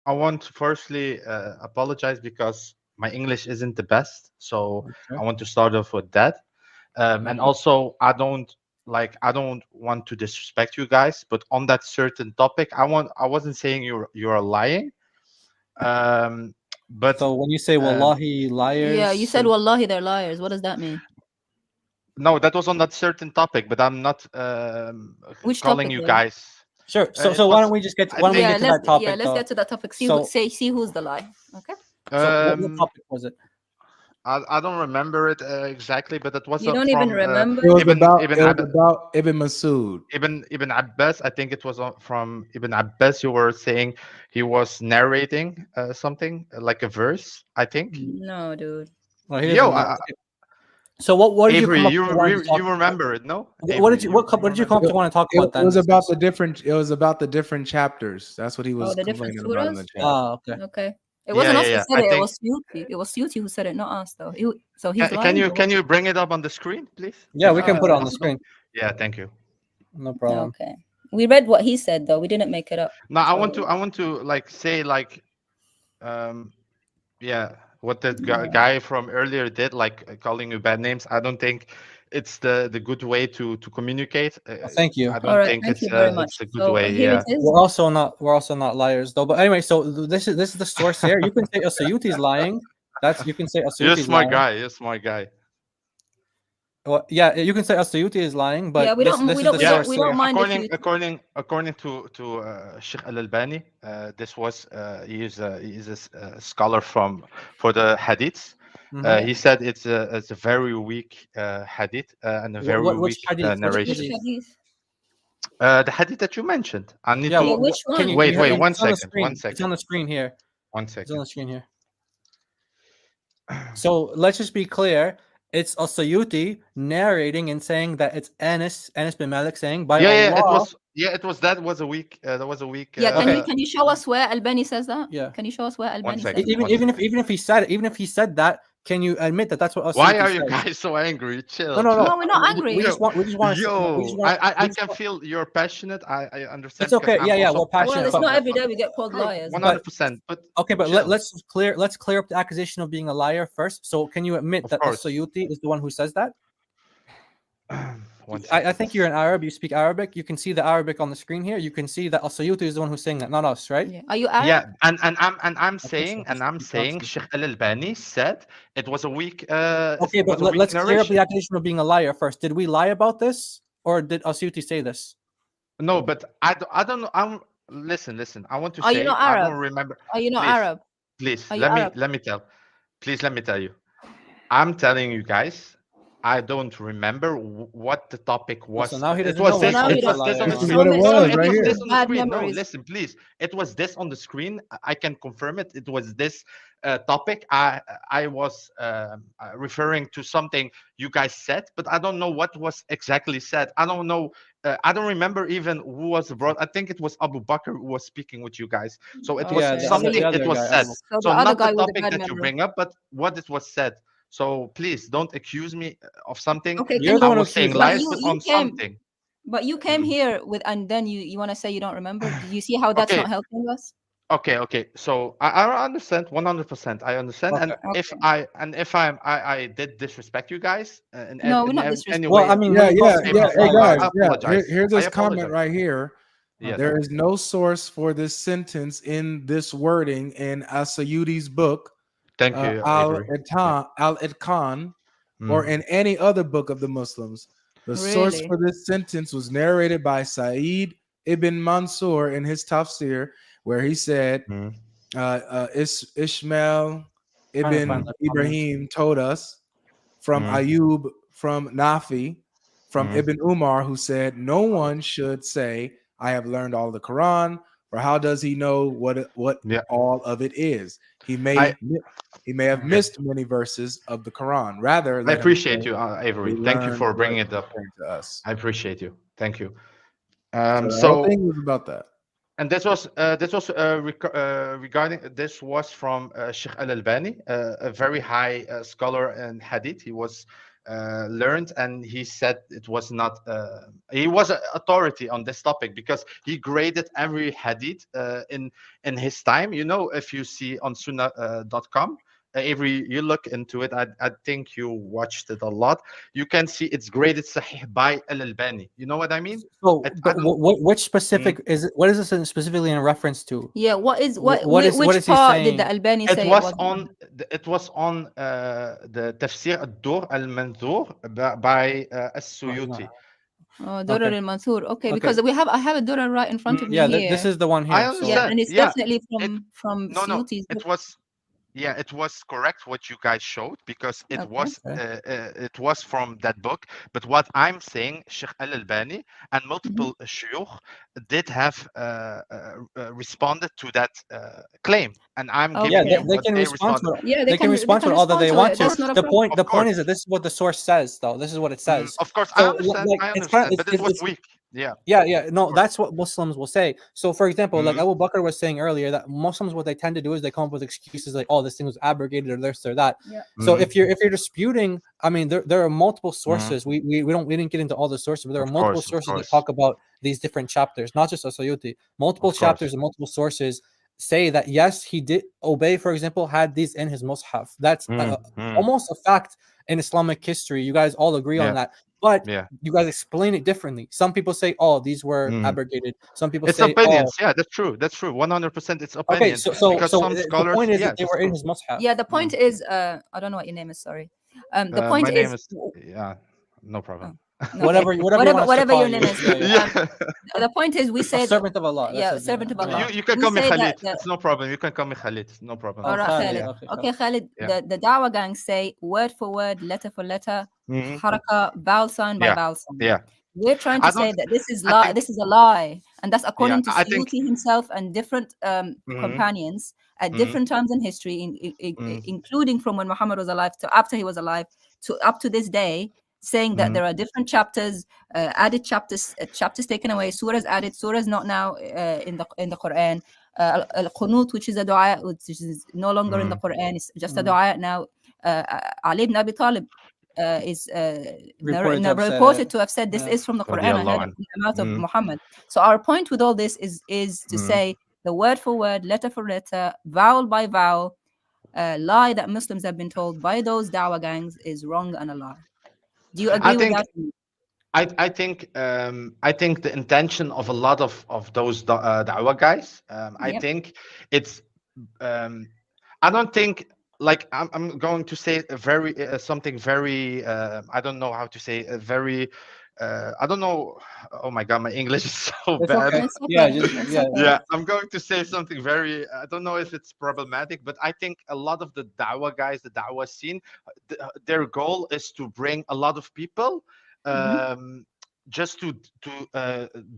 I want to firstly apologize because my English isn't the best, so Okay. I want to start off with that. And also, I don't want to disrespect you guys, but on that certain topic, I wasn't saying you're lying. But So when you say wallahi liars, Yeah, you said wallahi they're liars. What does that mean? no, that was on that certain topic, but I'm not Which calling topic you then? guys. sure. So It why was- don't we just get to, I why don't we think- get to that topic? Yeah, let's get to that topic. See, So- see who's the lie. Okay. So what topic was it? I don't remember it exactly, but it was You don't from even remember? It was Ibn about Ibn Masud. Ibn Abbas. I think it was from Ibn Abbas. You were saying he was narrating something like a verse, I think. No, dude. Well, he Yo, doesn't know. So what did Avery, you come up to wanting to talk you remember it, no? What did you come up to want to talk about then? It was about the different. It was about the different chapters. That's what he was the different complaining about in the surahs? chat. Okay. Okay. It wasn't us who yeah, said I it. It think- was Suti. It was Suti who said it, not us, though. So he's lying. Can you bring it up on the screen, please? Yeah, we can put it on the screen. Yeah, thank you. No problem. Okay. We read what he said, though. We didn't make it up. No, I So- want to like say like, yeah, what the guy from earlier did, like calling you bad names. I don't think it's the good way to communicate. Thank you. I don't All right, think thank it's you very much. it's a good So way. here Yeah. it is. We're also not liars though. But anyway, so this is the source here. You can say Asayuti's lying. You can say Asayuti's Yes, my lying. guy. Yes, my guy. Well, yeah, you can say Asayuti is lying, but Yeah, we this don't is mind the source we here. don't mind if you According to Sheikh Al-Albani, this was he is a scholar for the hadiths. Mhm. He said it's a very weak hadith and a very Which weak hadith? Which narration. Which hadith? The hadith that you mentioned. I need Yeah, to Yeah, which can one? you- wait. you- Wait, it's one on the second. screen. One It's second. on the screen here. One It's on second. the screen here. So let's just be clear. It's Asayuti narrating and saying that it's Anas bin Malik saying by Yeah, Allah. it was that was a weak. That was a weak. Yeah, Okay. can you show us where Albani says that? Yeah. Can you show us where Albani says second. that? Even if he said that, can you admit that that's what Asayuti Why are you says? guys so angry? Chill. No. No, we're not angry. We just want to. Yo, I can feel you're passionate. I understand. It's okay. because I'm Yeah, also we're passionate. Well, it's but- not every day we get called liars. 100%. But Okay, but chill. let's clear up the accusation of being a liar first. So can you admit Of that course. Asayuti is the one who says that? One I second. think you're an Arab. You speak Arabic. You can see the Arabic on the screen here. You can see that Asayuti is the one who's saying that, not us, right? Yeah. Are you Arab? Yeah, I'm saying so- Sheikh Al-Albani said it was a weak. Okay, it was but a weak let's clear up narration. the accusation of being a liar first. Did we lie about this, or did Asayuti say this? No, but I don't know. Listen. I want to Are say you not I Arab? don't remember. Are you not Please. Arab? Please Are you Arab? let me tell you. I'm telling you guys. I don't remember what the topic was. So now he It doesn't was know this. what It he's was a this on the liar. This is screen. what it was It right was here. this on the Bad screen. No, memories. listen, please. It was this on the screen. I can confirm it. It was this topic. I was referring to something you guys said, but I don't know what was exactly said. I don't know. I don't remember even who was brought. I think it was Abu Bakr who was speaking with you guys. So it was Yeah, the something. other It was guy, said. Abu. So So the other not guy the with the topic bad that you memory. bring up, but what it was said. So please don't accuse me of something. Okay, You're the I one who was saying accused lies, us. but You on came- something. But you came here with, and then you want to say you don't remember? Do you see how that's Okay. not helping us? Okay. So I understand 100%. I understand, and Okay. if I did disrespect you guys, No, we're not disrespecting. Well, I mean, Yeah. when you call someone Hey a liar- guys, I apologize. Here's I this comment apologize. right here. Yes. There is no source for this sentence in this wording in Asayudi's book, Thank you, Al Avery. Itqan, Mm. or in any other book of the Muslims. The source Really? for this sentence was narrated by Sa'id ibn Mansur in his tafsir, where he said, Mm. Ishmael Trying to ibn find that Ibrahim told us from Mm. Ayub, from Nafi, from Mm. Ibn Umar, who said, no one should say, I have learned all the Quran, for how does he know what Yeah. all of it is? He may have missed many verses of the Quran. Rather, I let him appreciate say, you, Avery. we Thank you learned for what bringing is it up. referring to us. I appreciate you. Thank you. So the So whole thing was about that. and this was regarding this was from Sheikh Al-Albani, a very high scholar in hadith. He was learned, and he said it was not. He was an authority on this topic because he graded every hadith in his time. You know, if you see on Sunnah.com, every you look into it, I think you watched it a lot. You can see it's graded Sahih by Al Albani. You know what I mean? So, I but don't. which specific is it? What is this specifically in reference to? Yeah, what is What which is he part did the saying? Albani It say it was wasn't? on it was on the Tafsir al-Dur al-Manzur by Oh, he's as-Suyuti. not. Oh, Durar Okay. al-Mansur. Okay, Okay. because I have a Durar right in front of me Yeah, this here. is the one I here. So Yeah, understand. and it's Yeah, definitely it from no, Suyuti's book. it was. Yeah, it was correct what you guys showed because Okay. okay. it was from that book. But what I'm saying, Sheikh Al Albani and Mhm. multiple shuyukh did have responded to that claim, and I'm Yeah, giving Okay. you they what can they respond to responded. it. Yeah, They can they respond to can it all that respond they to want it. Of to. That's course, not a The problem. point, of the point is course, that this is what the source says, though. This is what it says. of course. I So, understand. like, I it's kind of, understand. But it was it's weak. Yeah, yeah, yeah. of No, course. that's what Muslims will say. So, for example, like Mhm, Abu Bakr was saying earlier, that Muslims, what they tend to do is they come up with excuses like, "Oh, this thing was abrogated or this or that." Yeah. So, mhm, if you're disputing, I mean, there are multiple mhm. sources. We didn't get into all the sources, but there are Of multiple course, of sources that course, talk about these different chapters, not just Asayuti. Multiple of course. chapters and multiple sources say that yes, he did obey. For example, had these in his mushaf. That's Mm, mm, almost a fact in Islamic history. You guys all agree on yeah, that. But yeah. you guys explain it differently. Some people say, "Oh, these were Mm. abrogated." Some people It's say, "Oh, opinions. Yeah, that's true. That's true. 100%. It's okay." opinions because some The scholars. point is that Yeah, they that's were in true. his mushaf. Yeah, the point Mm. is I don't know what your name is, sorry. The point My name is is. Yeah, no problem. oh, okay. Whatever you want us to Whatever call your you. name is. Yeah, yeah. Yeah, The point is we A say that servant of Allah. That's yeah, his name. servant of Yeah. Allah. you can We call me say that Khalid. It's no problem. You can call me Khalid. No problem. Oh, all right, Khalid. Khalid. Yeah, Okay. Okay, Khalid, yeah. the Dawah gang say word for word, letter for letter, Hmm. haraka, vowel sign by Yeah, vowel sign. yeah. We're trying to I say don't. that this is I think. this is a lie, and that's Yeah, according to I think. Suyuti himself and different Hmm. companions at Hmm. different times in history, Hmm. including from when Muhammad was alive to after he was alive to up to this day, saying that Hmm. there are different chapters, added chapters, chapters taken away, surahs added, surahs not now in the Quran. Al-Qunut, which is a dua, which is no longer in the Quran, it's just a dua now. Ali ibn Abi Talib is Reported to have said it. reported to have said this Yeah. is from the Quran. I heard Radiallahu it anh. from the mouth of Mm, Muhammad. So our point with all this is to mm. say the word for word, letter for letter, vowel by vowel, lie that Muslims have been told by those dawah gangs is wrong and a lie. Do you I agree with think. that? I think the intention of a lot of those da'wah guys. I Yep. think it's. Um, I don't think like I'm going to say a very something very. I don't know how to say a very. I don't know. Oh my god, my English is so It's bad. okay. It's Yeah, okay. It's yeah. okay. Yeah, I'm going to say something very. I don't know if it's problematic, but I think a lot of the da'wah guys, the da'wah scene, their goal is to bring a lot of people. Mhm. Just to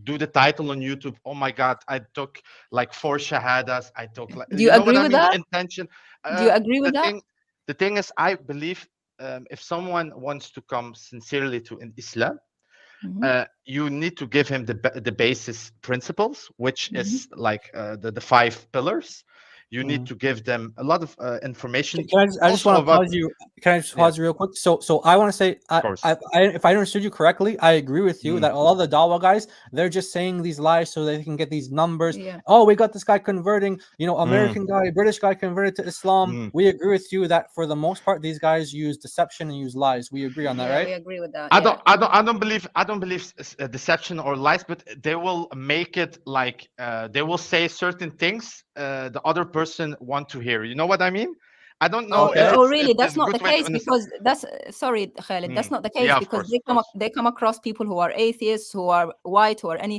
do the title on YouTube. Oh my God, I took like 4 shahadas. I took like, Do you you know what agree I with mean? The that? intention. Do you agree The with that? thing is, I believe if someone wants to come sincerely to in Islam, Mhm. you need to give him the basis principles, which Mhm. is like the 5 pillars. You need Mm. to give them a lot of information, Can I just also want to about pause you. Can I just yeah, pause you real quick? So I want to say, of course. if I understood you correctly, I agree with you Mm, that a lot of the Dawa guys, they're just saying these lies so they can get these numbers. Yeah. Oh, we got this guy converting, mm, American guy, British guy converted to Islam. mm. We agree with you that for the most part, these guys use deception and use lies. We agree on that, Yeah, right? we agree with that. Yeah. I don't believe deception or lies, but they will make it like they will say certain things the other person want to hear. You know what I mean? I don't know Oh, if Okay. oh, really? it's That's a not the good way to case understand. because that's sorry, Khalid. That's Mm. not the case Yeah, of because course, of course. they come across people who are atheists, who are white, who are any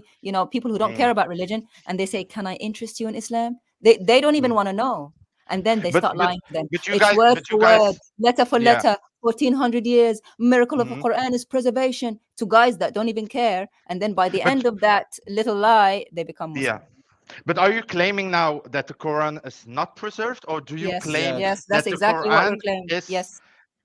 people who don't care Mm, about religion, and they say, "Can I interest you in Islam?" They don't even mm. want to know, and then they But start lying to them. but you It's guys word but you for word, guys letter for yeah. letter. 1400 years, miracle of the Mhm. Quran is preservation to guys that don't even care, and then by the But end of that little lie, they become yeah. Muslim. But are you claiming now that the Quran is not preserved, or do you Yes, claim Yes. yes, that's that the exactly what we Quran claim. is Yes,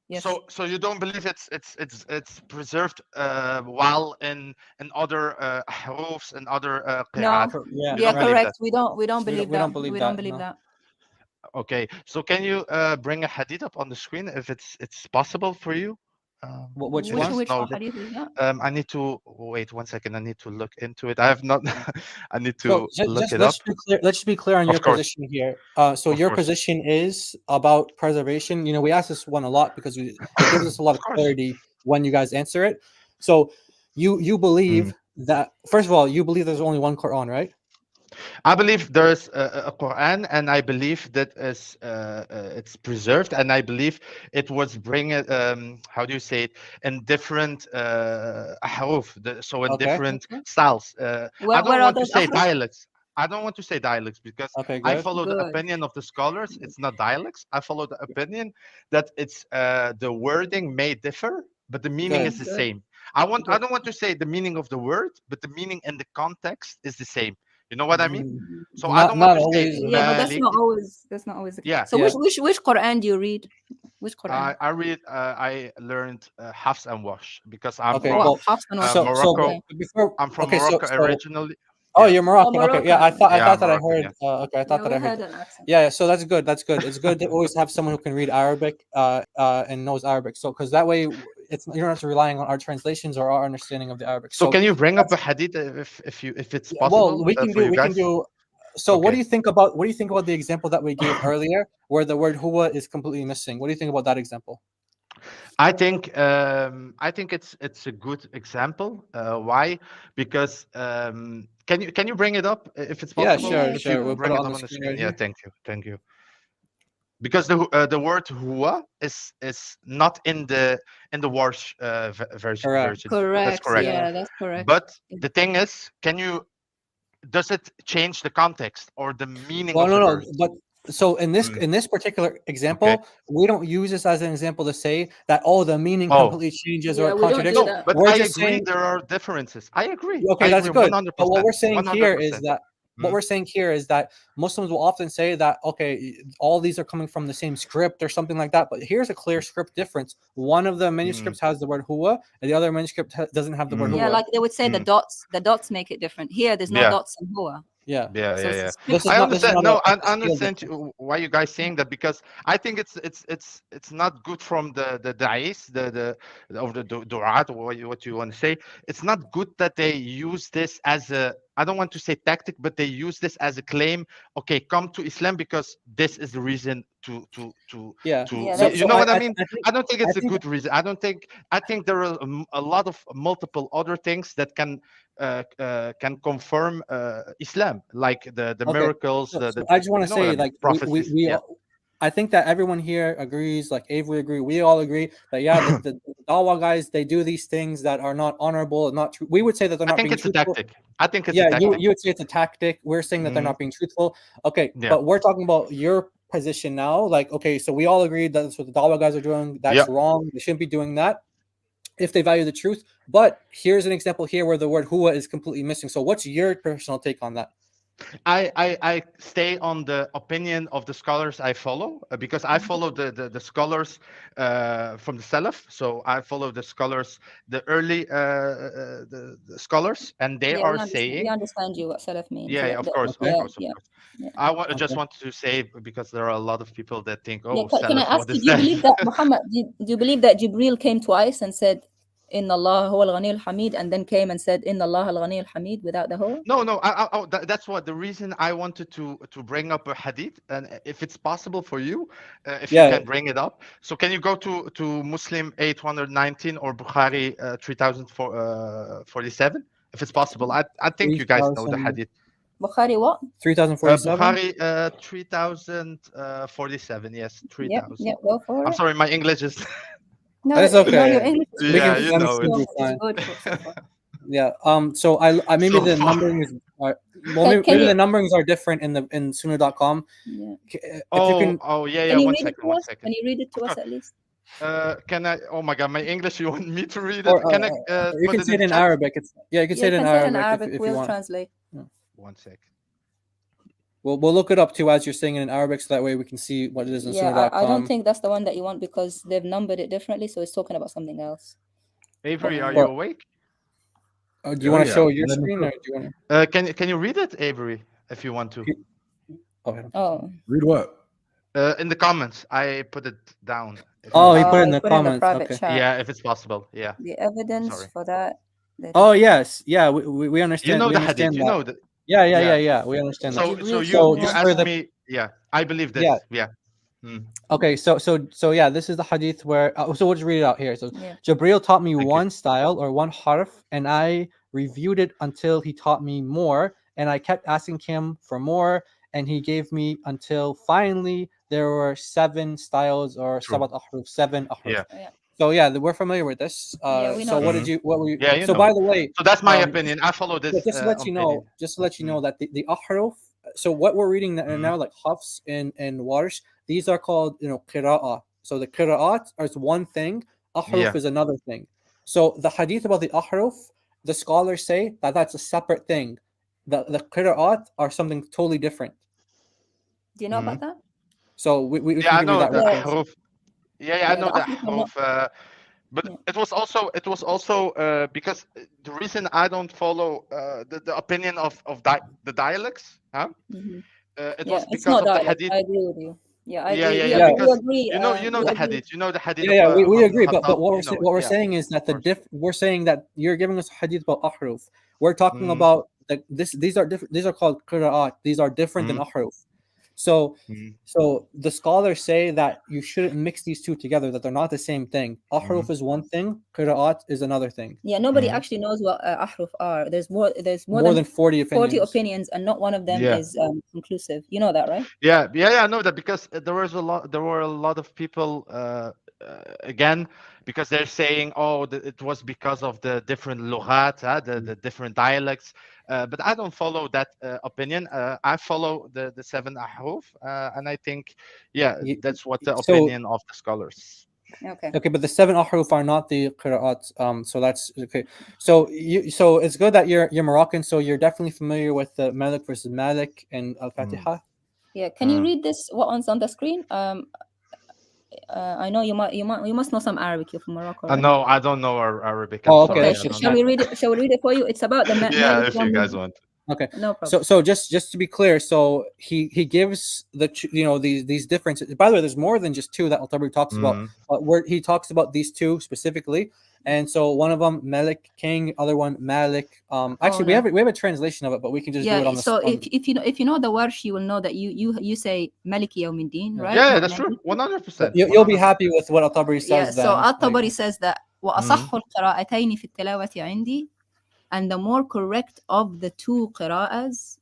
yes. so you don't believe it's preserved while in other hurufs and other No, qira'at? Yeah. You yeah, don't believe Right. that? correct. We don't believe We that. don't believe We don't that. believe No. that. Okay. So can you bring a hadith up on the screen if it's possible for you? Which Which one? No, hadith is that? I need to wait 1 second. I need to look into it. I have not. I need So to look just it up. let's just be clear on Of your course. position here. So Of your course. position is about preservation. You know, we ask this one a lot because it gives us a lot of course. clarity when you guys answer it. So you believe that, first of all, you believe there's only one Quran, right? I believe there's a Quran, and I believe that it's preserved, and I believe it was how do you say it, in different ahruf, so in Okay. different styles. I Where don't are want to those say ahruf? dialects. I don't want to say dialects because Okay, I good. follow the Good. opinion of the scholars. It's not dialects. I follow the opinion that it's the wording may differ, but the meaning Good. is the Good. same. I Good. don't want to say the meaning of the word, but the meaning and the context is the same. You know what I mean? So I don't want Not to say always. Yeah, but that's Malik. not always. That's not always. Yeah, So Yeah. which Quran do you read? Which Quran? I read. I learned Hafs and Wash because I'm Okay. from Well, Hafs and Wash. so Morocco. Okay. before. I'm from Okay. Morocco So. originally. Oh, Yeah, you're Moroccan. Oh, Okay, yeah, Moroccan. I yeah, thought I'm that I Moroccan. heard. Yeah. Okay, I thought Yeah, that we I heard. heard an accent. Yeah, so that's good. That's good. It's good to always have someone who can read Arabic, and knows Arabic. So, because that way, you're not relying on our translations or our understanding of the Arabic. So So, can you bring up a that's, hadith if it's yeah, well, possible for you we can guys? do. So, what do Okay. you think about the example that we gave earlier, where the word huwa is completely missing? What do you think about that example? I think it's a good example. Why? Because can you bring it up if it's Yeah, possible? Yeah, If you sure. sure. We'll put bring it it on up the on the screen screen. right Yeah, here. thank you. Because the word huwa is not in the Warsh Correct. version. That's Correct. correct. Yeah. Yeah, that's correct. But the thing is, does it change the context or the meaning Well, of the no. verse? But so in Mm, this particular okay. example, we don't use this as an example to say that the meaning Oh, completely changes or Yeah, it we don't do contradicts. no, that. but We're I just agree saying, there are differences. I agree. okay, that's good. But what 100%. we're saying here is 100%. that Mm. Muslims will often say that, okay, all these are coming from the same script or something like that. But here's a clear script difference. One of the manuscripts has the word huwa, and the other manuscript doesn't have the word Mm. Yeah, huwa. like they would say the dots make it different. Here, there's no Yeah. dots in Hua. Yeah. Yeah, So yeah, it's a yeah. script I This is understand. not No, a I scale understand difference. why you guys saying that because I think it's not good from the da'is, the of the du'at, or what you want to say. It's not good that they use this as a, I don't want to say tactic, but they use this as a claim. Okay, come to Islam because this is the reason Yeah. Yeah, So you so know what I I mean? think I don't think I it's a think good reason. I think there are a lot of multiple other things that can confirm Islam, like the okay. miracles, So I just want you to know what I say, mean, like, prophecies. Yeah. I think that everyone here agrees, like Avery agree, we all agree that the Dawa guys, they do these things that are not honorable and not true. We would say that they're I not think being it's a truthful. tactic. I think it's a Yeah, tactic. you would say it's a tactic. We're saying that they're Mhm. not being truthful. Okay, Yeah. but we're talking about your position now. Like, okay, so we all agree that's what the Dawa guys are doing. That's Yeah. wrong. They shouldn't be doing that if they value the truth. But here's an example here where the word huwa is completely missing. So what's your personal take on that? I stay on the opinion of the scholars I follow because I follow the scholars from the Salaf. So I follow the scholars, the early the scholars, and they yeah, are we saying, understand you what Salaf means. yeah, Yeah, of course, of Okay. course, of yeah, course. yeah. Just Okay. wanted to say because there are a lot of people that think, Yeah, oh, can I Salaf, ask what you, is do you that? believe that Muhammad, do you believe that Jibril came twice and said, Inna Allah huwa al-ghani al-hamid, and then came and said, Inna Allah al-ghani al-hamid without the huwa? No, no. That's what the reason I wanted to bring up a hadith, and if it's possible for you, if you Yeah. can bring it up. So can you go to Muslim 819 or Bukhari 3047, if it's possible? I think you guys know the 3000 hadith. Bukhari what? 3047. Bukhari 3047. Yes, Yep, 3000. go for I'm it. sorry, my English is. No, That's no, okay. your English is We Yeah, good. can you know understand it. you It's fine. good so far. Yeah. So I maybe So the far. numberings are well, Can maybe you, the numberings are different in Sunnah.com. yeah. If you can, Yeah, Can you One read it second, to one us? second. Can you read it to Of us course. at least? Can I? Oh my God, my English. You want me to read or it? Can I you put can it say in it the in chat? Arabic. You can Yeah, say you it in can say it in Arabic Arabic. if you We'll want. translate. 1 sec. We'll look it up too as you're saying it in Arabic, so that way we can see what it is in Yeah, I don't Sunnah.com. think that's the one that you want because they've numbered it differently, so it's talking about something else. Avery, are you awake? Do you Oh, want to yeah. show your Let me screen, cook. or do you want Can you read it, Avery, if you want to? to? Oh, Oh, Read what? In the comments, I put it down. Oh, he put it in I the put in the comments. private Okay. chat. Yeah, if it's possible. Yeah. The evidence Sorry. for that. Oh yes, yeah, we understand. You know We the understand hadith. You that. know that. Yeah, yeah, yeah, Yeah. yeah. We understand that. So Jibril you So told you just him. for asked the me. Yeah, I believe yeah. this. Yeah. Mm, Okay, so yeah, this is the hadith where so we'll just read it out here. So Yeah. Jabril taught me thank you. one style or one harf, and I reviewed it until he taught me more, and I kept asking him for more, and he gave me until finally there were 7 styles or True. sabat ahruf, 7 ahruf. Yeah. Yeah. So yeah, we're familiar with this. Yeah, we So know what this. did you what were you Yeah, you so know. by the way, So that's my um opinion. I follow yeah, this just to let you opinion. know, Mm. that the ahruf. So what we're reading now, like hafs and warsh, these are called qira'ah. So the qira'at is one thing, ahruf Yeah. is another thing. So the hadith about the ahruf, the scholars say that that's a separate thing. The qira'at are something totally different. Do you know Mm. about that? So we Yeah, can I give you know that the Yeah. reference. ahruf. Yeah, I Yeah. know The the ahruf are not. ahruf. But Yeah. it was also because the reason I don't follow the opinion of the dialects, huh? Mm-hmm. It Yeah, was it's because not of the dialect. hadith. I agree with you. Yeah, I Yeah, agree. yeah, We yeah. Yeah, agree. We Because agree. you know We the agree. hadith. You know the hadith yeah, of we Umar ibn agree. But Khattab. what You know it. what we're Yeah, saying is that of course. we're saying that you're giving us a hadith about ahruf. We're talking Mm, about these are different. These are called qira'at. These are different than mm, ahruf. So mm, so the scholars say that you shouldn't mix these two together. That they're not the same thing. Ahruf mm, is one thing. Qira'at is another thing. Yeah, nobody mm. actually knows what ahruf are. There's more. There's more More than than 40 40 opinions. opinions, and not one of them Yeah. is conclusive. You know that, right? Yeah, I know that because there were a lot of people again because they're saying, oh, it was because of the different lughat, the different dialects. But I don't follow that opinion. I follow the 7 ahruf, and I think, yeah, Y- that's what the So opinion of the scholars. Okay. okay, but the 7 ahruf are not the qira'at. So that's okay. So so it's good that you're Moroccan. So you're definitely familiar with the Malik versus Malik and Al Fatiha. Yeah. Can you Mm. read this? What on the screen? I know you must know some Arabic. You're from Morocco, right? No, I don't know Arabic. I'm Oh, okay, sorry. Okay. that's I don't Shall know. we read it? Shall we read it for you? It's about the Yeah, Malik if you one. guys want. Okay. No problem. So just to be clear, so he gives these differences. By the way, there's more than just 2 that Al-Tabari talks about, Mm. but where he talks about these 2 specifically. And so one of them Malik king, other one Malik. Actually we no. have a translation of it, but we can just do it Yeah. on the So on, if you know the Warsh, you will know that you say Maliki Yawmiddin, Yeah. right? Yeah, Not that's true. Maliki. 100%. you'll be happy with what Al-Tabari Yeah. says So then. At-Tabari says that وأصح القراءتين في التلاوة عندي, and the more correct of the 2 qira'as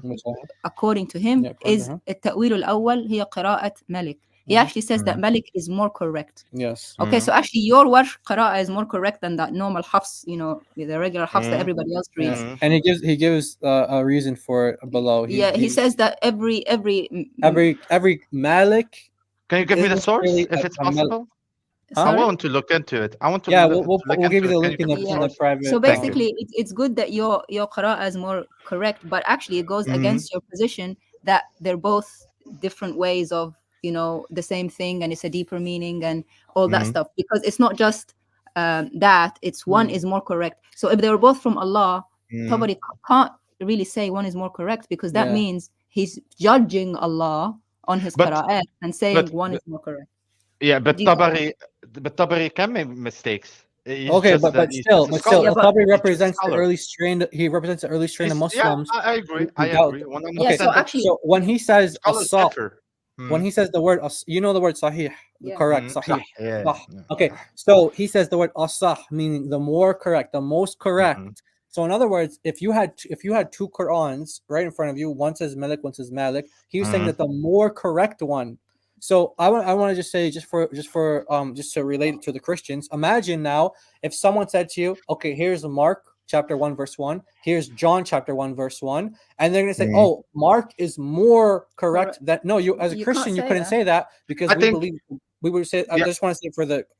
Which according to him Yeah, is التأويل الأول هي قراءة Malik. He actually says that Malik is more correct. Yes. Okay, so actually your Warsh qira'a is more correct than that normal Hafs, the regular Hafs that everybody else reads. And he gives a reason for it below. He says that every Malik. Can you give me the isn't source really if it's a Malik. possible? I Sorry? want to look into it. I want to Yeah, look we'll give you into the it. link Can in you give the me the source? private. So Thank you. basically, it's good that your qira'a is more correct, but actually it goes against your position that they're both different ways of the same thing, and it's a deeper meaning and all that stuff, because it's not just that it's one is more correct. So if they were both from Allah, somebody can't really say one is more correct, because that means he's judging Allah on his But- qira'at and saying but- one is more correct. Yeah, but Do you know Tabari can make mistakes. He's Okay, just but he's still, just a scholar. Yeah, but- Al-Tabari He's just a represents the scholar. early strain. He represents the early strain of Muslims. Yeah, I agree. who I doubt- agree. 100%. Yeah, so that actually- So when he says scholars as-sah, differ. when he says the word you know the word sahih, Yeah. correct, sahih. Yeah. Sah. Okay, so he says the word as-sah, meaning the more correct, the most correct. So in other words, if you had 2 Qur'ans right in front of you, one says Malik, one says Malik, he was saying that the more correct one. So I want to just say just to relate it to the Christians. Imagine now if someone said to you, okay, here's Mark chapter 1 verse 1, here's John chapter 1 verse 1, and they're going to say, oh, Mark is more correct than you as a You Christian can't you say couldn't that. say that because I we think- believe we would say I Yeah. just want to say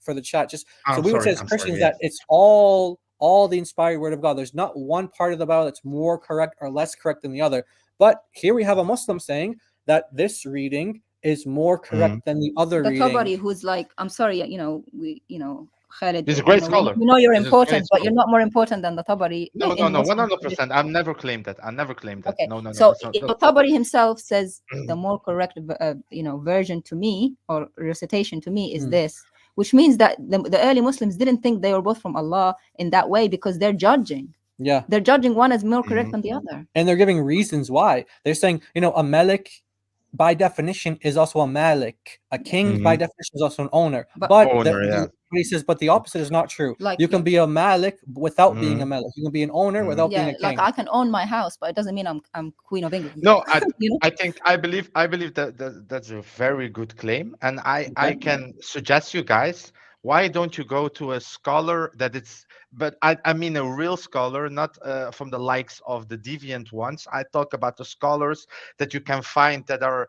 for the chat just I'm so we would say sorry, as I'm Christians sorry, yeah. that it's all the inspired word of God. There's not one part of the Bible that's more correct or less correct than the other. But here we have a Muslim saying that this reading is more correct than the other The reading. Tabari, who's like, I'm sorry, Khalid, He's a great scholar. you know you're He's a great important, but you're scholar. not more important than the Tabari No, no, in no, Muslim 100%. tradition. I've never claimed that. I never claimed that. Okay, No, no, no. so That's not. No. Tabari himself says the more correct, version to me or recitation to me is this, which means that the early Muslims didn't think they were both from Allah in that way because they're judging. Yeah, they're judging one as more correct than the other, and they're giving reasons why. They're saying, a Malik by definition is also a Malik. A king by definition is also an owner. But he says, but the opposite is not true. Like, you can be a Malik without being a Malik. You can be an owner without being a king. Like I can own my house, but it doesn't mean I'm Queen of England. No, I believe that that's a very good claim, and I can suggest you guys, why don't you go to a scholar that it's, but I mean a real scholar, not from the likes of the deviant ones. I talk about the scholars that you can find that are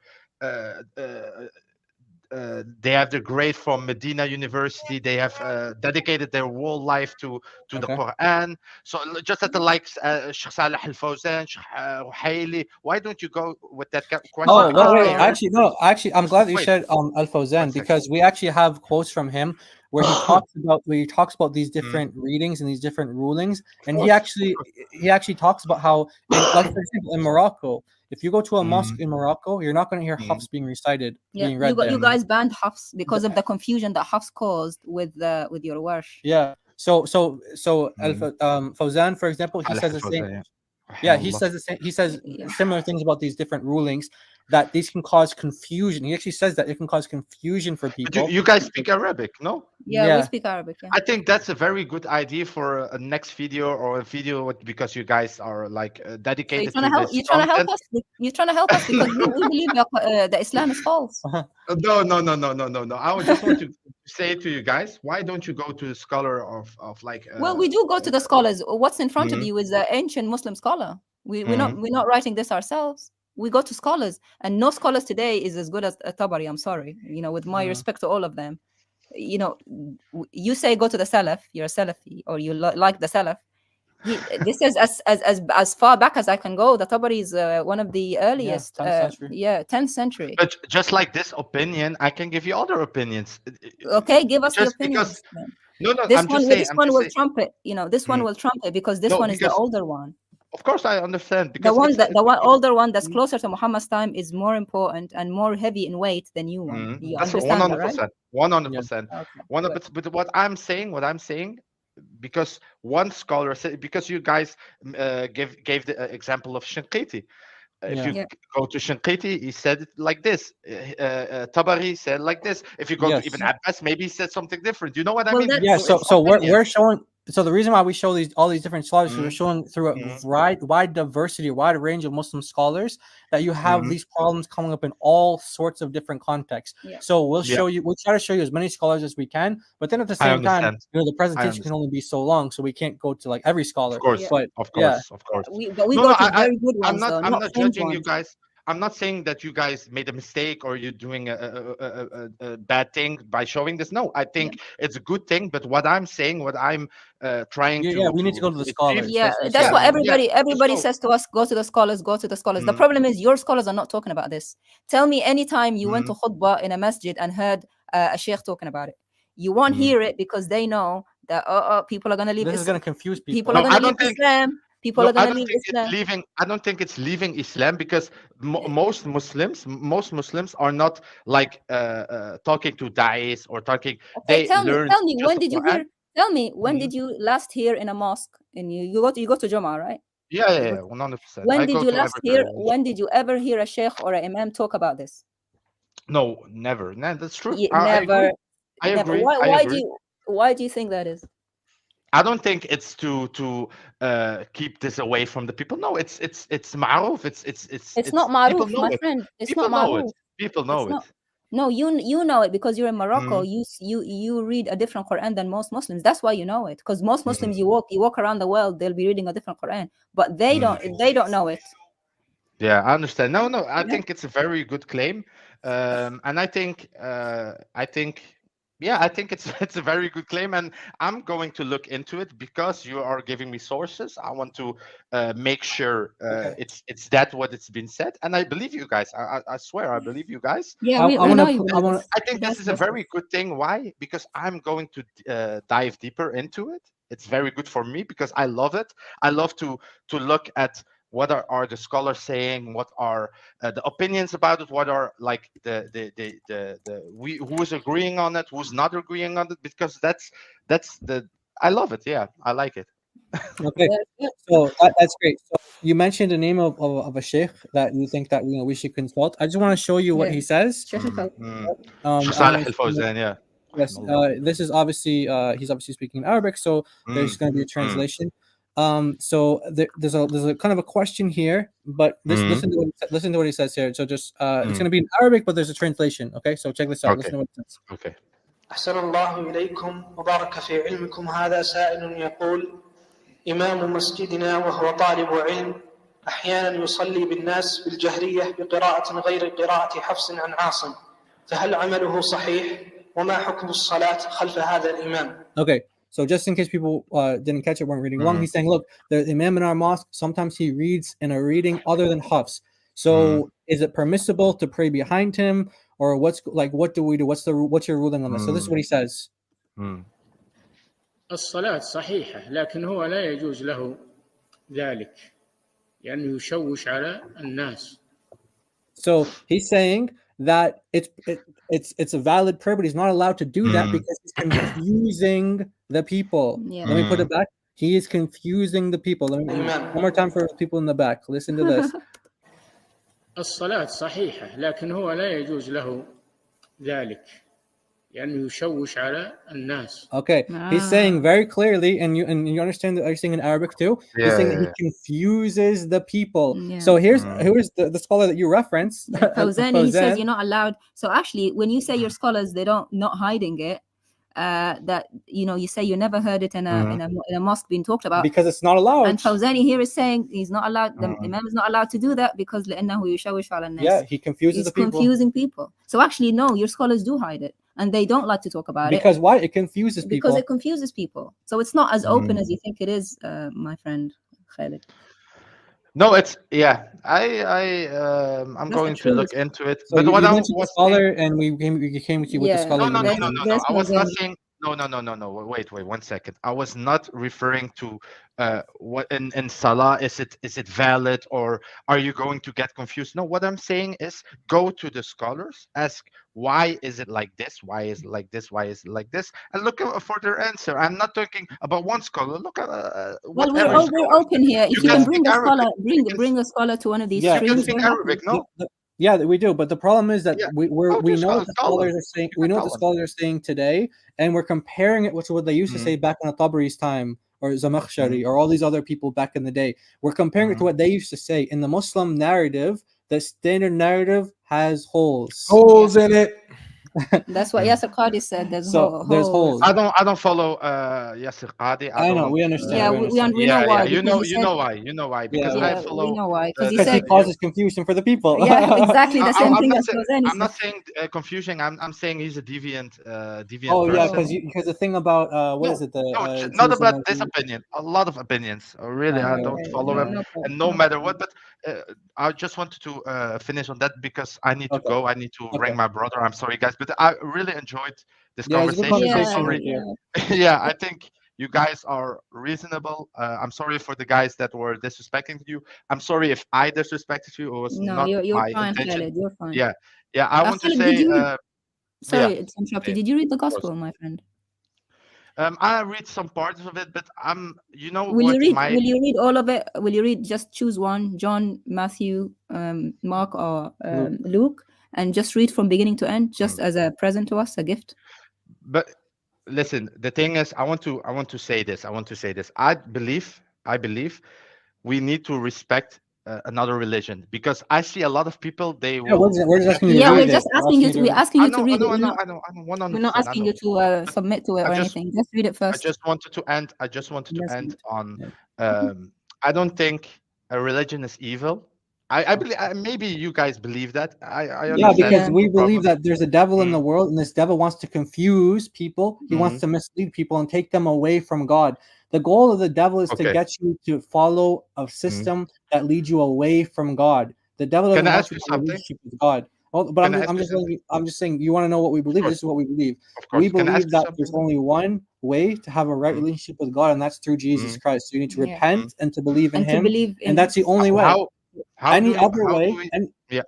they have the grade from Medina University. They have dedicated their whole life to the Quran. So just at the likes, Sheikh Saleh Al Fawzan, Sheikh Ruhaili. Why don't you go with that question? Oh, wait. Actually, I'm glad you said Al Fawzan, because we actually have quotes from him where he talks about these different readings and these different rulings, and he actually talks about how, like for example, in Morocco, if you go to a mosque in Morocco, you're not going to hear Hafs being recited, being read. You guys banned Hafs because of the confusion that Hafs caused with your warsh. Yeah. So Fawzan, for example, he says the same. Yeah, he says the same. He says similar things about these different rulings, that these can cause confusion. He actually says that it can cause confusion for people. You guys speak Arabic, no? Yeah, we speak Arabic. Yeah. I think that's a very good idea for a next video, or a video because you guys are like dedicated so to this. You're trying to help us. You're trying to help us because we believe the Islam is false. No. I just want to say to you guys, why don't you go to the scholar of like? Well, we do go to the scholars. What's in front of you is an ancient Muslim scholar. We're not writing this ourselves. We go to scholars, and no scholars today is as good as Tabari. I'm sorry, with my respect to all of them. You say go to the Salaf, you're a Salafi, or you like the Salaf. This is as far back as I can go. The Tabari is one of the earliest. 10th century. But just like this opinion, I can give you other opinions. Okay, give us the opinions. No, this one will trump it. This one will trump it because this one is the older one. Of course, I understand. Because older one that's closer to Muhammad's time is more important and more heavy in weight than you one. You That's understand 100%. That, right? 100%. Okay, but what I'm saying, because one scholar said, because you guys gave the example of Shinqiti. If you go to Shinqiti, he said it like this. Tabari said like this. If you go to Ibn Abbas, maybe he said something different. You know what I mean? Yeah. So we're showing. So the reason why we show all these different scholars is we're showing through a wide diversity, a wide range of Muslim scholars, that you have these problems coming up in all sorts of different contexts. Yeah. So we'll try to show you as many scholars as we can, but then at the same time, the presentation can only be so long, so we can't go to like every scholar. Of course, but of course. We go to very good ones. I'm not judging you guys. I'm not saying that you guys made a mistake or you're doing a bad thing by showing this. No, I think it's a good thing. But what I'm saying, what I'm trying to... Yeah, we need to go to the scholars. Yeah, that's what everybody says to us, go to the scholars, go to the scholars. The problem is your scholars are not talking about this. Tell me anytime you went to khutbah in a masjid and heard a sheikh talking about it. You won't hear it because they know that people are going to leave This is going to confuse people. People are going to leave Islam. People are going to leave Islam. I don't think it's leaving Islam because most Muslims are not like talking to da'is or talking. Okay, tell me when did you hear? Tell me when did you last hear in a mosque? And you go to Jummah, right? Yeah, 100%. When did you last hear? When did you ever hear a sheikh or an imam talk about this? No, never. No, that's true. Never. I agree. Why do you think that is? I don't think it's to keep this away from the people. No, it's ma'ruf. It's not ma'ruf, my friend. It's not ma'ruf. People know it. No, you know it because you're in Morocco. You read a different Quran than most Muslims. That's why you know it. Because most Muslims, you walk around the world, they'll be reading a different Quran, but they don't know it. Yeah, I understand. No, I think it's a very good claim, and I think Yeah, I think it's it's a very good claim, and I'm going to look into it because you are giving me sources. I want to make sure Okay. it's that what it's been said, and I believe you guys. I swear I believe you guys. Yeah, I we know want you to. I believe want. us. I think this That's is a just very good thing. Why? Because I'm going to dive deeper into it. It's very good for me because I love it. I love to look at what are the scholars saying, what are the opinions about it, what are like we who is agreeing on it, who's not agreeing on it, because that's the I love it. Yeah, I like it. Okay. So that's great. So you mentioned the name of a sheikh that you think that we should consult. I just want to show you what Yeah. he says. Sheikh Al-Fawzan. Sheikh I Saleh wanna- Al Fawzan, yeah. Yes, Rahimahullah. this is obviously he's obviously speaking in Arabic, so there's going to be a translation. So there's a kind of a question here, but listen to what he says here. So just it's going to be in Arabic, but there's a translation. Okay, so check this out. Listen to what it says. Okay. أحسن الله إليكم وبارك في علمكم. هذا سائل يقول: إمام مسجدنا وهو طالب علم أحيانا يصلي بالناس بالجهرية بقراءة غير قراءة حفص عن عاصم، فهل عمله صحيح؟ وما حكم الصلاة خلف هذا الإمام؟ Okay, so just in case people didn't catch it, weren't reading along, he's saying, look, the imam in our mosque, sometimes he reads in a reading other than Hafs. So is it permissible to pray behind him, or what do we do? What's your ruling on this? So this is what he says. الصلاة صحيحة، لكن هو لا يجوز له ذلك لأنه يشوش على الناس. So he's saying that it's a valid prayer, but he's not allowed to do that because he's confusing the people. Yeah. Let me put it back. He is confusing the people. Let me one more time for people in the back. Listen to this. الصلاة صحيحة، لكن هو لا يجوز له ذلك لأنه يشوش على الناس. Okay, he's saying very clearly, and you understand that. Are you saying in Arabic too? He's saying that he confuses the people. Yeah. So here's the scholar that you reference. Fawzani, he says you're not allowed. So actually, when you say your scholars, they don't not hiding it. That you say you never heard it in a mosque being talked about because it's not allowed. And Fawzani here is saying he's not allowed. The Imam is not allowed to do that because لأنه يشوش على الناس. Yeah, he confuses the people. He's confusing people. So actually, no, your scholars do hide it, and they don't like to talk about because why? It confuses people. Because it confuses people. So it's not as open as you think it is, my friend Khalid. No, it's I'm going to look into it. So but what I was scholar, and we came to you with the scholar. No. I was not saying. No. Wait, 1 second. I was not referring to what in Salah is it valid, or are you going to get confused? No, what I'm saying is go to the scholars, ask why is it like this, why is it like this, why is it like this, and look for their answer. I'm not talking about one scholar. Look at well, we're open here. If you can bring a scholar, bring a scholar to one of these streams. You can speak Arabic, no? Yeah, we do, but the problem is that we know what the scholars are saying. We know what the scholars are saying today, and we're comparing it with what they used to say back in the Tabri's time, or Zamakhshari, or all these other people back in the day. We're comparing it to what they used to say. In the Muslim narrative, the standard narrative has holes. Holes in it. That's what Yasir Qadi said. There's holes. I don't follow Yasir Qadi. I know. We understand. Yeah, we know why. You know why. Because I follow. We know why. Because he causes confusion for the people. Yeah, exactly the same thing as I'm not saying confusing. I'm saying he's a deviant. Oh yeah, person. because the thing about what is it? Not about this opinion. A lot of opinions. Really, I don't follow him, and no matter what. But I just wanted to finish on that because I need to go. I need to ring my brother. I'm sorry, guys, but I really enjoyed this conversation. Sorry. Yeah, I think you guys are reasonable. I'm sorry for the guys that were disrespecting you. I'm sorry if I disrespected you. It was not you're my fine, intention. Khalid, you're fine. Yeah. I want to say. Sorry, it's interrupted. Did you read the gospel, my friend? I read some parts of it, but Will you read all of it? Will you read? Just choose one: John, Matthew, Mark, or Luke, and just read from beginning to end, just as a present to us, a gift. But listen, the thing is, I want to say this. I believe we need to respect another religion, because I see a lot of people. We're just asking you. We're asking you to read it. I don't want to. We're not asking you to submit to it or anything. Just read it first. I just wanted to end on. I don't think a religion is evil. I believe maybe you guys believe that. I Yeah, understand. because No we believe problem. that there's a devil in the Mm, world, and this devil wants to confuse people. He wants to mislead people and take them away from God. The goal of the devil is to okay. get you to follow a Mm. system that leads you away from God. The devil Can doesn't I want ask you you to have a something? relationship with God. Well, but Can I ask I'm you just letting something? you, I'm just saying, you want to know what we Of believe. This course, is what we believe. of We course. Can I ask believe you that there's something? only one way to have a right Mm, relationship with God, and that's through Jesus mm, Christ. So you need to Yeah. mm. repent and to believe in And to Him, believe and in that's the only way. How Any do you other how do way, we? and Yeah,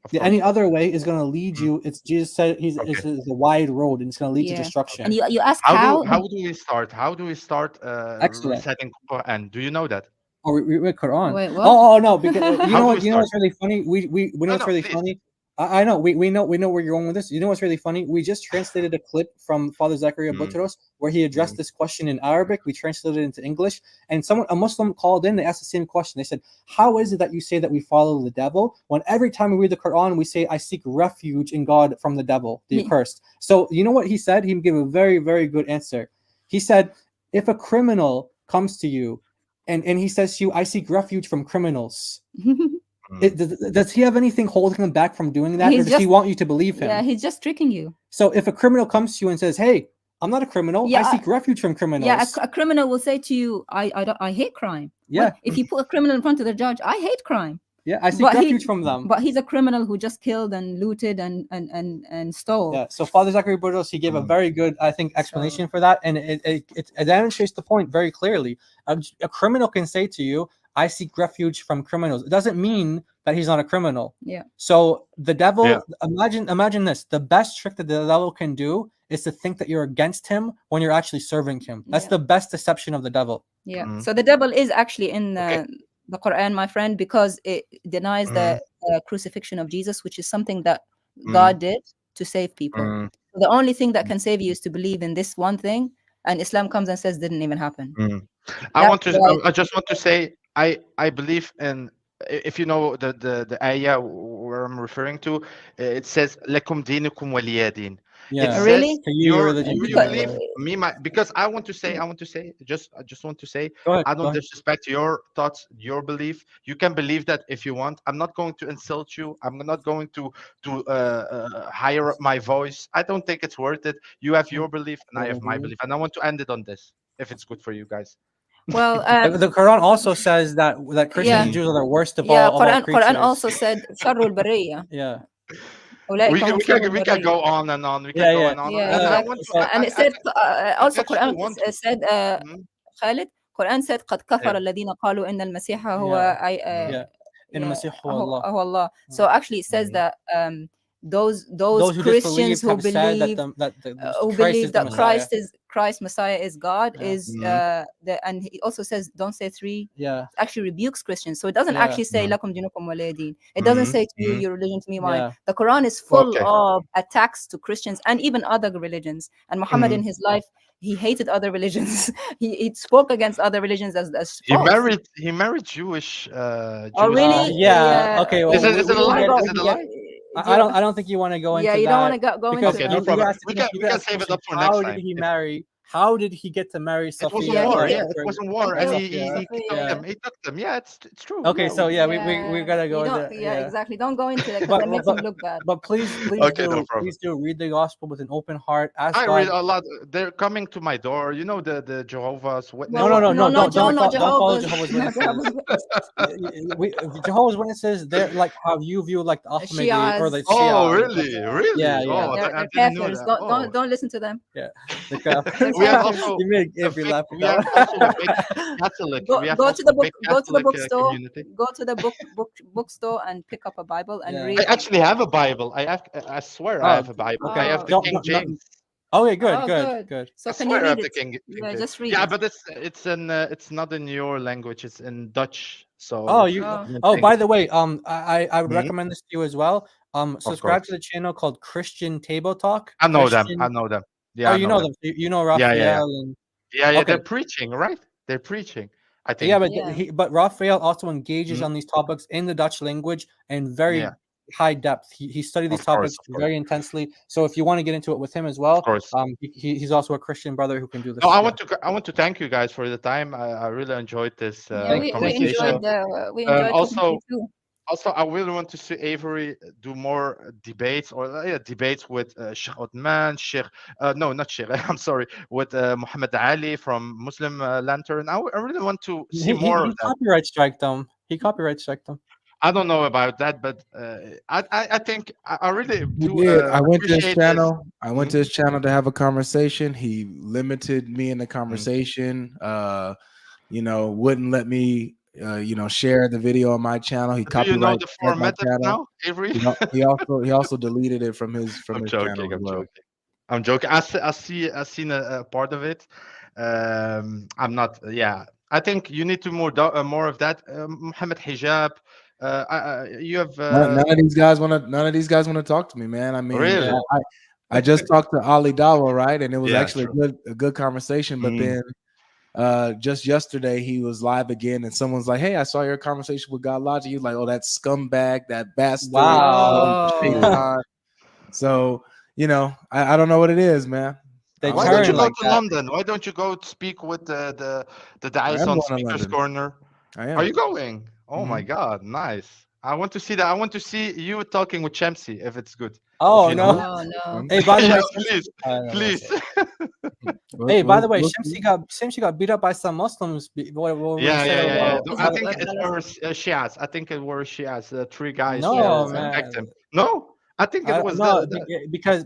of any course. other way is going to lead Mm, you. It's Jesus said he's okay. is a wide road, and it's going to lead to yeah. destruction. And Okay. you ask how? How do we start? How do we start Excellent. reciting Quran? Do you know that? Oh, we read Quran. Wait, what? Oh, no, because you How know do what? we You know start? what's really funny? We know No, what's no, really please. funny. I know we know where you're going with this. You know what's really funny? We just translated a clip from Father Zachariah Mm, Butros where he addressed mm, this question in Arabic. We translated it into English, and a Muslim called in. They asked the same question. They said, "How is it that you say that we follow the devil when every time we read the Quran we say I seek refuge in God from the devil, the Yeah. accursed?" So you know what he said? He gave a very very good answer. He said, "If a criminal comes to you, and he says to you, I seek refuge from criminals." mm. Does he have anything holding him back from doing that, or He's does he just want you to believe yeah, him? he's just tricking you. So if a criminal comes to you and says, "Hey, I'm not a criminal. I Yeah, seek refuge from yeah. criminals," A criminal will say to you, I hate crime. yeah, If you put a criminal in front of the judge, I hate crime. yeah, I seek But refuge he from them. but he's a criminal who just killed and looted and stole. Yeah. So Father Zachary Burgos, he gave a Mm. very good, I think, explanation for that, and it demonstrates the point very clearly. A criminal can say to you, "I seek refuge from criminals." It doesn't mean that he's not a criminal. Yeah. So the devil, Yeah. imagine this: the best trick that the devil can do is to think that you're against him when you're actually serving him. That's Yeah. the best deception of the devil. Yeah. Mm. So the devil is actually in Okay. the Quran, my friend, because it denies Mm, the crucifixion of Jesus, which is something that mm, God did to save people. mm, So the only thing that mm, can save you is to believe in this one thing, and Islam comes and says didn't even happen. mm. That's why. I just want to say I believe in if you know the ayah where I'm referring to, it says "Lakum dinukum waliya din." It Yeah. says Really? To you, your religion, you to you my Because believe way. me my because I want to say I just want to say Go ahead. I Go don't ahead. disrespect your thoughts, your belief. You can believe that if you want. I'm not going to insult you. I'm not going to higher up my voice. I don't think it's worth it. You have your belief and I have my belief, and I want to end it on this if it's good for you guys. well, The Quran also says that Christians yeah, and Jews are the worst of yeah. all Quran creatures. also said شر البرية Yeah. أولئك هم شر We can البرية. go on and on. We can Yeah. go Yeah. on Yeah, and I exactly. want to. So And it said I also actually Quran want to. said Mhm. Khalid, Quran said قد Yeah. كفر الذين قالوا إن المسيح هو Mm. yeah. In the yeah, Masih Allah. هو Allah. So actually it says Mhm. that those Those who Christians disbelieved who have said that believe who who Christ believe is the that Messiah. Christ Messiah is God Yeah. is Mhm. and he also says don't say three. Yeah. Actually rebukes Christians. So it doesn't Yeah. actually say Mhm. lakum dinukum waliya din. It doesn't Mhm. say to you Mhm. your religion to me mine. Yeah. The Quran is full Okay. of attacks to Christians and even other religions. And Muhammad in Mhm. his life he hated other religions. he spoke against other religions as false. He married Jewish Oh Jewish really? people. Yeah. Okay. Well, Is it Do a you want lie? to go? Is it a lie? Do you, I don't think you want to go yeah, into you don't that want to go because into Okay, no that. you problem. asked the question. We You can asked the save it question. up for next How did time. he marry? How did he get to marry It was a Sophia? Yeah, war. Or Yeah, it was a war, and Sophia? he took Yeah. them. He took them. Yeah, it's true. Okay. Yeah. So yeah, we gotta you go don't. there. Yeah, Yeah. exactly. Don't go into that because that makes him look bad. But please Okay, no problem. do read the gospel with an open heart. Ask I read God. a lot. They're coming to my door. You know the Jehovah's No, Well, no, Witnesses. no, no, no, not don't follow Jehovah's, Jehovah's not Witnesses. Jehovah's Jehovah's Witnesses, they're like how you view like the Ahmadi or the Shias. Oh, Shia. really? Really? Yeah, yeah, Oh, I They're didn't know kafirs. that. Oh, Don't listen to them. yeah. The crap. They're we have kafirs. also You made a Avery big. laugh at We that have one. also a big Catholic. We have Go to also the a big Catholic bookstore. community. Go to the bookstore and pick up a Bible and Yeah. I read. actually have a Bible. I swear I Oh, have a Bible. I okay. have Oh, the King Don't, no, James. okay, good, oh, good, good. good. So I can you swear I have read the it? King Yeah, James. just read Yeah, it. but it's not in your language. It's in Dutch. Oh, So you. Oh, Oh, think. by the way, I would Mhm. recommend this to you as well. Of Subscribe to course. the channel called Christian Table Talk. I know them. I Christian. know them. Oh, Yeah, I you know know them. them. You know Yeah, yeah, yeah. Raphael and Yeah, yeah. okay. They're preaching, right? They're preaching. I Yeah, think. but yeah. but Raphael also engages Mhm. on these topics in the Dutch language in very Yeah, high depth. He studied these of course, topics of course, very intensely. So if you want to get into it with him as of well, course. he's also a Christian brother who can do No, this. Yeah. I want to thank you guys for the time. I really enjoed this Yeah, Thank you we so conversation. much. enjoyed talking to Also, you too. Also, I really want to see Avery do more debates or debates with Sheikh Othman, Sheikh, no, not Sheikh, I'm sorry, with Muhammad Ali from Muslim Lantern. I really want to see more of He that. copyright striked them. He copyright striked them. I don't know about that, but I think I really He do did. I went to his appreciate channel. I went Mhm. to his channel to have a conversation. He limited me in the conversation. You know, wouldn't let me, you know, share the video on my channel. He Do you know copyright the struck my format of channel. now, Avery? He also deleted it from his I'm channel joking. as I'm well. joking. I'm joking. I've seen a part of it. I'm not. Yeah, I think you need to more of that. Muhammad Hijab. You have None of these guys want to. None of these guys want to talk to me, man. I mean, really. I just talked to Ali Dawa, right, and it was Yeah, actually true. a good conversation. But Mhm. then just yesterday he was live again, and someone's like, "Hey, I saw your conversation with Godlogic." He was like, "Oh, that scumbag, that bastard." Wow. Shaitan. So you know, I don't know what it is, man. They Why don't you turn go like to that. London? Why don't you go to speak with the I guys am on going to Speakers London. Corner? I Are am. you going? Oh my Mhm. God, nice. I want to see that. I want to see you talking with Chemsy if it's good. Oh you no. know. Oh no. Hey, by the way, Yeah, Shamsi, please. hey, by the way, We'll see. Shamsi got beat up by some Muslims. What Yeah, you yeah, said yeah, yeah. about No, Is I it think what it Dallas? were Shias. I think it were Shias. Three guys no, Shias, attacked man. him. No, I think it was No, the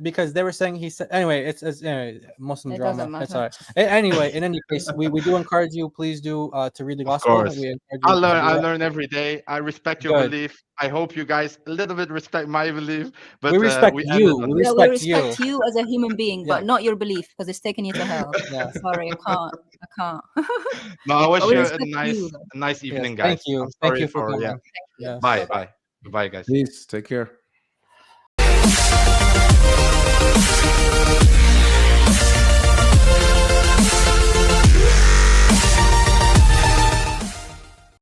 because they were saying he said anyway. It's anyway, Muslim It drama. doesn't It's matter. all right. Anyway, in any case, we do encourage you. Please do to read the Of gospel. course. We encourage I you to learn. do I that. learn every day. I respect your Good. belief. I hope you guys a little bit respect my belief. But We respect we ended you. on We this. Yeah, we respect you. respect you as a human being, Yeah. but not your belief because it's taking you to hell. Yeah. Sorry, I can't. No, I wish But we you a respect you. Though. nice Yes. evening, Thank guys. you. I'm Thank sorry you for for coming. Yeah. Yes. Bye, Bye-bye. bye, bye, guys. Peace. Take care.